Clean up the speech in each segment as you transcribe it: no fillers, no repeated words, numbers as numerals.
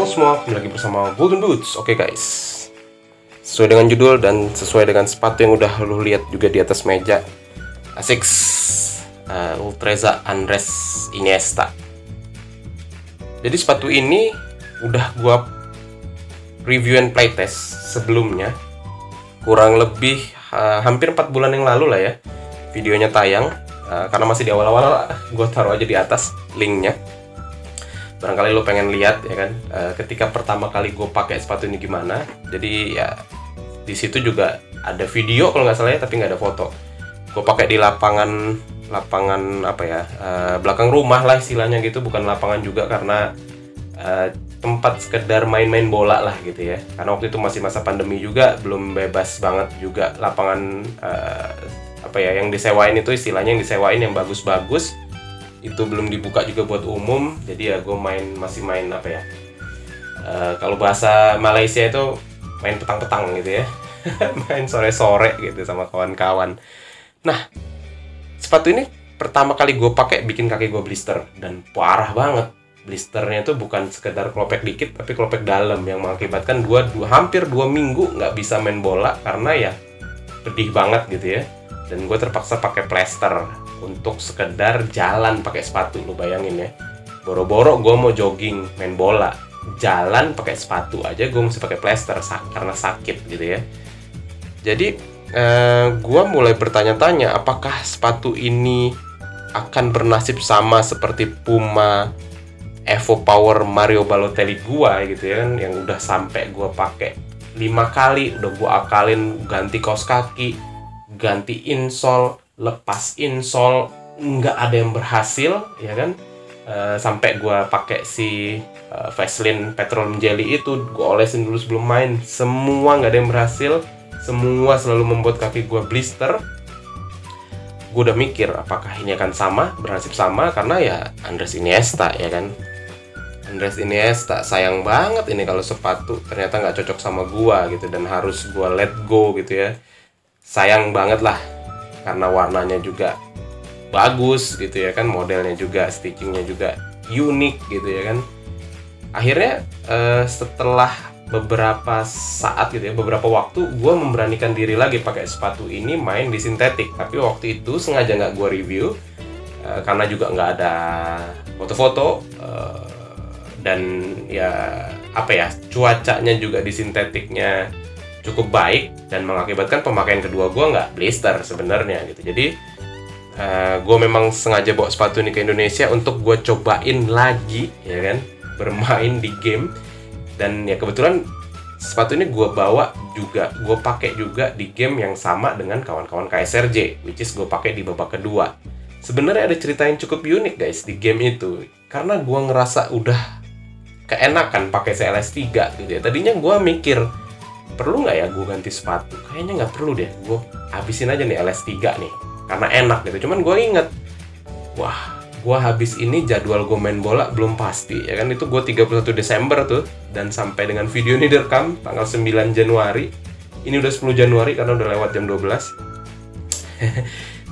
semua, kembali lagi bersama Golden Boots. Oke guys, sesuai dengan judul dan sesuai dengan sepatu yang udah lu lihat juga di atas meja, Asics Ultreza Andres Iniesta. Jadi sepatu ini udah gua review and playtest sebelumnya, kurang lebih hampir 4 bulan yang lalu lah ya. Videonya tayang, karena masih di awal-awal, gua taruh aja di atas linknya. Barangkali lo pengen lihat ya kan, ketika pertama kali gue pakai sepatu ini gimana. Jadi ya di situ juga ada video kalau nggak salah ya, tapi nggak ada foto. Gue pakai di lapangan apa ya, belakang rumah lah istilahnya gitu, bukan lapangan juga karena tempat sekedar main-main bola lah gitu ya. Karena waktu itu masih masa pandemi juga, belum bebas banget juga lapangan apa ya yang disewain itu, istilahnya yang disewain yang bagus-bagus itu belum dibuka juga buat umum. Jadi ya gue masih main apa ya, kalau bahasa Malaysia itu main petang-petang gitu ya. Main sore-sore gitu sama kawan-kawan. Nah, sepatu ini pertama kali gue pakai bikin kaki gue blister, dan parah banget. Blisternya itu bukan sekedar kelopek dikit, tapi kelopek dalam yang mengakibatkan hampir 2 minggu nggak bisa main bola karena ya pedih banget gitu ya. Dan gue terpaksa pakai plester untuk sekedar jalan pakai sepatu. Lu bayangin ya, boro-boro gue mau jogging main bola, jalan pakai sepatu aja gue mesti pakai plester karena sakit gitu ya. Jadi gue mulai bertanya-tanya apakah sepatu ini akan bernasib sama seperti Puma Evo Power Mario Balotelli gue gitu ya kan, yang udah sampai gue pakai 5 kali, udah gue akalin ganti kaos kaki, ganti insole, lepas insole, nggak ada yang berhasil ya kan. Sampai gue pakai si Vaseline Petroleum Jelly itu, gue olesin dulu sebelum main, semua nggak ada yang berhasil, semua selalu membuat kaki gue blister. Gue udah mikir apakah ini akan sama, bernasib sama, karena ya Andres Iniesta ya kan. Andres Iniesta, sayang banget ini kalau sepatu ternyata nggak cocok sama gue gitu, dan harus gue let go gitu ya. Sayang banget lah, karena warnanya juga bagus gitu ya kan, modelnya juga, stitchingnya juga unik gitu ya kan. Akhirnya setelah beberapa saat gitu ya, beberapa waktu, gue memberanikan diri lagi pakai sepatu ini main di sintetik. Tapi waktu itu sengaja nggak gue review, karena juga nggak ada foto-foto, dan ya apa ya, cuacanya juga di sintetiknya cukup baik dan mengakibatkan pemakaian kedua gue nggak blister sebenarnya gitu. Jadi gue memang sengaja bawa sepatu ini ke Indonesia untuk gue cobain lagi ya kan, bermain di game. Dan ya kebetulan sepatu ini gue bawa juga, gue pakai juga di game yang sama dengan kawan-kawan KSRJ, which is gue pakai di babak kedua. Sebenarnya ada cerita yang cukup unik guys di game itu, karena gue ngerasa udah keenakan pakai CLS 3 gitu ya. Tadinya gue mikir, perlu nggak ya gue ganti sepatu? Kayaknya nggak perlu deh, gue habisin aja nih LS3 nih, karena enak gitu. Cuman gue inget, wah, gue habis ini jadwal gue main bola belum pasti ya kan. Itu gue 31 Desember tuh, dan sampai dengan video ini direkam tanggal 9 Januari. Ini udah 10 Januari karena udah lewat jam 12.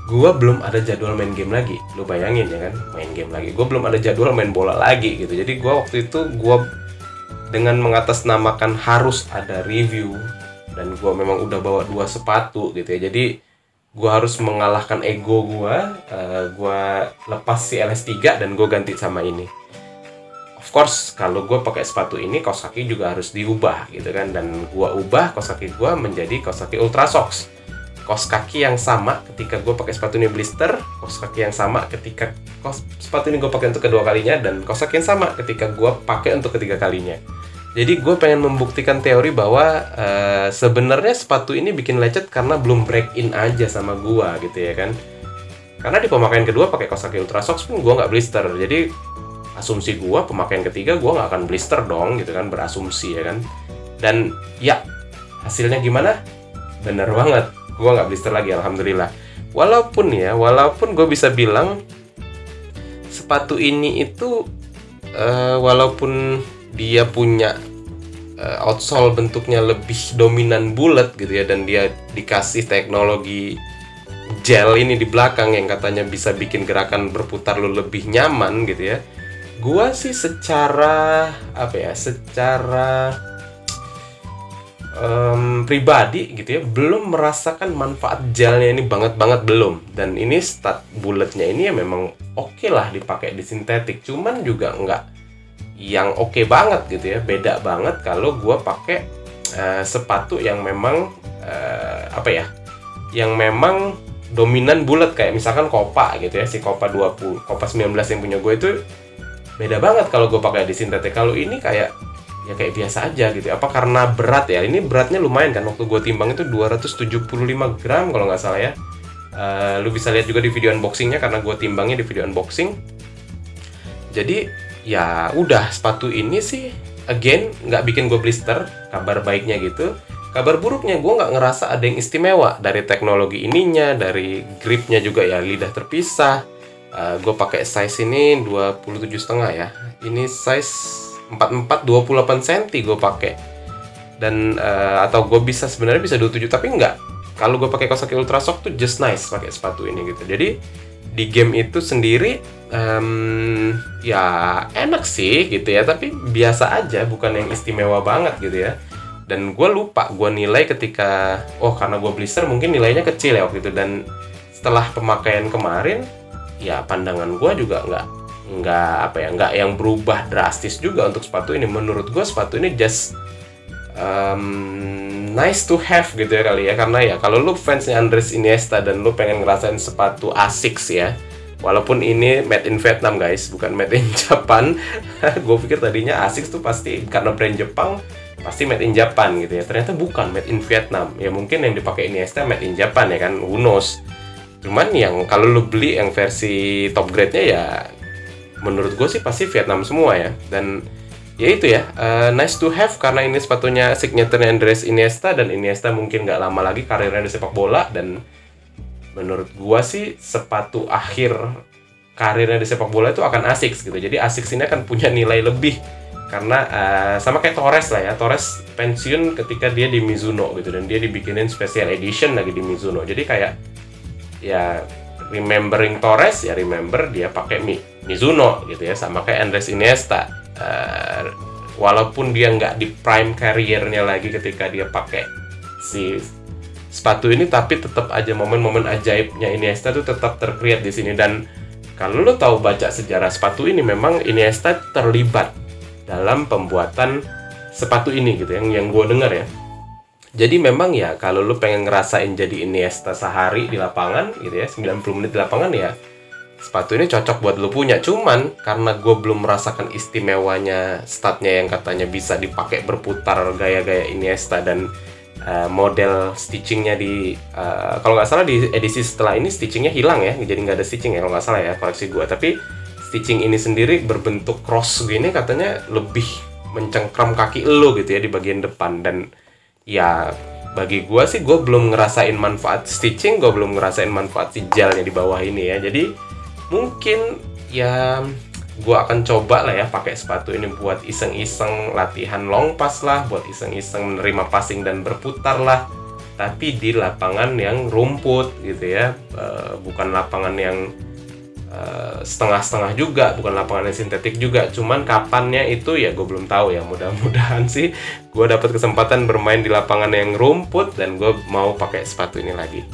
Gue belum ada jadwal main game lagi. Lu bayangin ya kan, main game lagi. Gue belum ada jadwal main bola lagi gitu. Jadi gue waktu itu, dengan mengatasnamakan harus ada review, dan gue memang udah bawa 2 sepatu gitu ya. Jadi gue harus mengalahkan ego gue lepas si LS3 dan gue ganti sama ini. Of course, kalau gue pakai sepatu ini, kaos kaki juga harus diubah gitu kan. Dan gue ubah kaos kaki gue menjadi kaos kaki Ultra Sox. Kaos kaki yang sama ketika gue pakai sepatu ini blister, kaos kaki yang sama ketika sepatu ini gue pakai untuk kedua kalinya, dan kaos kaki yang sama ketika gue pakai untuk ketiga kalinya. Jadi gue pengen membuktikan teori bahwa sebenarnya sepatu ini bikin lecet karena belum break in aja sama gue gitu ya kan. Karena di pemakaian kedua pakai kaos kaki Ultra Sox pun gue nggak blister. Jadi asumsi gue pemakaian ketiga gue nggak akan blister dong gitu kan, berasumsi ya kan. Dan ya hasilnya gimana? Bener banget, gue nggak blister lagi, alhamdulillah. Walaupun gue bisa bilang sepatu ini itu walaupun dia punya outsole bentuknya lebih dominan bulat gitu ya, dan dia dikasih teknologi gel ini di belakang yang katanya bisa bikin gerakan berputar lu lebih nyaman gitu ya. gua sih secara secara pribadi gitu ya, belum merasakan manfaat gelnya ini banget belum. Dan ini stud bulletnya ini ya memang oke lah dipakai di sintetik, cuman juga nggak yang oke banget gitu ya. Beda banget kalau gua pakai sepatu yang memang yang memang dominan bulat, kayak misalkan Copa gitu ya, si Copa 20, Copa 19 yang punya gue itu beda banget kalau gue pakai di sintetik. Kalau ini kayak biasa aja gitu. Apa karena berat ya? Ini beratnya lumayan kan, waktu gue timbang itu 275 gram kalau nggak salah ya. Lu bisa lihat juga di video unboxingnya, karena gue timbangnya di video unboxing. Jadi ya udah, sepatu ini sih again nggak bikin gue blister. Kabar baiknya gitu. Kabar buruknya, gue nggak ngerasa ada yang istimewa dari teknologi ininya, dari gripnya juga ya lidah terpisah. Gue pakai size ini 27,5 ya. Ini size 44 28 cm gue pakai. Dan atau gue sebenarnya bisa 27, tapi enggak. Kalau gue pakai Kawasaki Ultra Shock tuh just nice pakai sepatu ini gitu. Jadi di game itu sendiri ya enak sih gitu ya, tapi biasa aja, bukan yang istimewa banget gitu ya. Dan gue lupa gue nilai ketika karena gue blister mungkin nilainya kecil ya waktu itu. Dan setelah pemakaian kemarin ya pandangan gue juga nggak yang berubah drastis juga untuk sepatu ini. Menurut gue sepatu ini just nice to have gitu ya kali ya. Karena ya kalau lu fansnya Andres Iniesta dan lu pengen ngerasain sepatu ASICS ya, walaupun ini made in Vietnam guys, bukan made in Japan. Gue pikir tadinya ASICS tuh pasti karena brand Jepang pasti made in Japan gitu ya, ternyata bukan, made in Vietnam. Ya mungkin yang dipakai Iniesta made in Japan ya kan, who knows. Cuman yang kalau lu beli yang versi top grade-nya ya menurut gue sih pasti Vietnam semua ya. Dan ya itu ya, nice to have karena ini sepatunya signature Andres Iniesta, dan Iniesta mungkin nggak lama lagi karirnya di sepak bola. Dan menurut gue sih sepatu akhir karirnya di sepak bola itu akan ASICS gitu. Jadi ASICS ini akan punya nilai lebih karena sama kayak Torres lah ya. Torres pensiun ketika dia di Mizuno gitu, dan dia dibikinin special edition lagi di Mizuno. Jadi kayak ya remembering Torres ya remember dia pakai Mizuno gitu ya, sama kayak Andres Iniesta. Walaupun dia nggak di prime career-nya lagi ketika dia pakai si sepatu ini, tapi tetap aja momen-momen ajaibnya Iniesta tuh tetap tercreate di sini. Dan kalau lo tahu baca sejarah sepatu ini, memang Iniesta terlibat dalam pembuatan sepatu ini gitu yang gue dengar ya. Jadi memang ya kalau lu pengen ngerasain jadi Iniesta sehari di lapangan gitu ya, 90 menit di lapangan ya, sepatu ini cocok buat lu punya. Cuman karena gue belum merasakan istimewanya statnya yang katanya bisa dipakai berputar gaya-gaya Iniesta, dan model stitchingnya di kalau nggak salah di edisi setelah ini stitchingnya hilang ya, jadi nggak ada stitching ya kalau nggak salah ya, koreksi gue. Tapi stitching ini sendiri berbentuk cross gini, katanya lebih mencengkram kaki lo gitu ya di bagian depan. Dan ya bagi gue sih, gue belum ngerasain manfaat stitching, gue belum ngerasain manfaat si gelnya di bawah ini ya. Jadi mungkin ya gue akan coba lah ya pakai sepatu ini buat iseng-iseng latihan long pass lah, buat iseng-iseng menerima passing dan berputar lah, tapi di lapangan yang rumput gitu ya, bukan lapangan yang setengah-setengah juga, bukan lapangan yang sintetik juga. Cuman kapannya itu ya gue belum tahu ya. Mudah-mudahan sih gue dapat kesempatan bermain di lapangan yang rumput dan gue mau pakai sepatu ini lagi.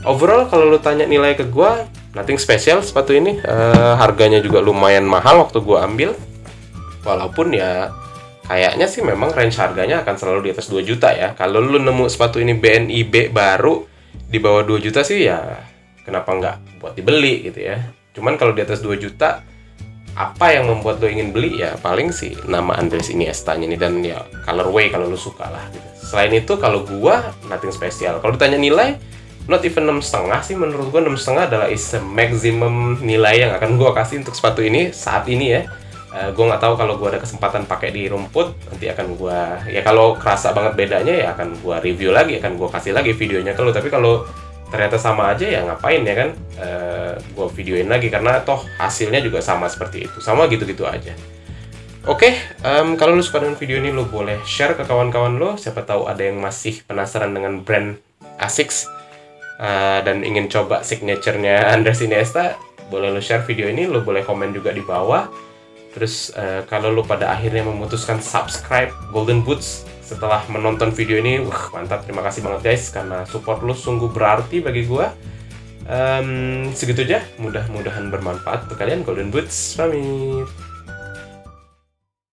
Overall kalau lu tanya nilai ke gue, nothing special sepatu ini. Harganya juga lumayan mahal waktu gue ambil. Walaupun ya kayaknya sih memang range harganya akan selalu di atas 2 juta ya. Kalau lu nemu sepatu ini BNI B baru di bawah 2 juta sih ya kenapa nggak buat dibeli gitu ya. Cuman kalau di atas 2 juta, apa yang membuat lo ingin beli ya paling sih nama Andres Iniesta-nya ini, dan ya colorway kalau lo suka lah gitu. Selain itu kalau gua nothing spesial. Kalau ditanya nilai, not even 6,5 sih menurut gua. 6,5 adalah is a maximum nilai yang akan gua kasih untuk sepatu ini saat ini ya. Gua nggak tahu kalau gua ada kesempatan pakai di rumput, nanti akan gua ya kalau kerasa banget bedanya ya akan gua review lagi, akan gua kasih lagi videonya ke lo. Tapi kalau ternyata sama aja ya ngapain ya kan, gue videoin lagi karena toh hasilnya juga sama seperti itu, sama gitu-gitu aja. Oke, kalau lu suka dengan video ini, lu boleh share ke kawan-kawan lu. Siapa tahu ada yang masih penasaran dengan brand ASICS dan ingin coba signature-nya Andres Iniesta, boleh lu share video ini. Lu boleh komen juga di bawah. Terus kalau lu pada akhirnya memutuskan subscribe Golden Boots setelah menonton video ini, wah mantap, terima kasih banget guys, karena support lu sungguh berarti bagi gua. Segitu aja, mudah-mudahan bermanfaat untuk kalian. Golden Boots pamit.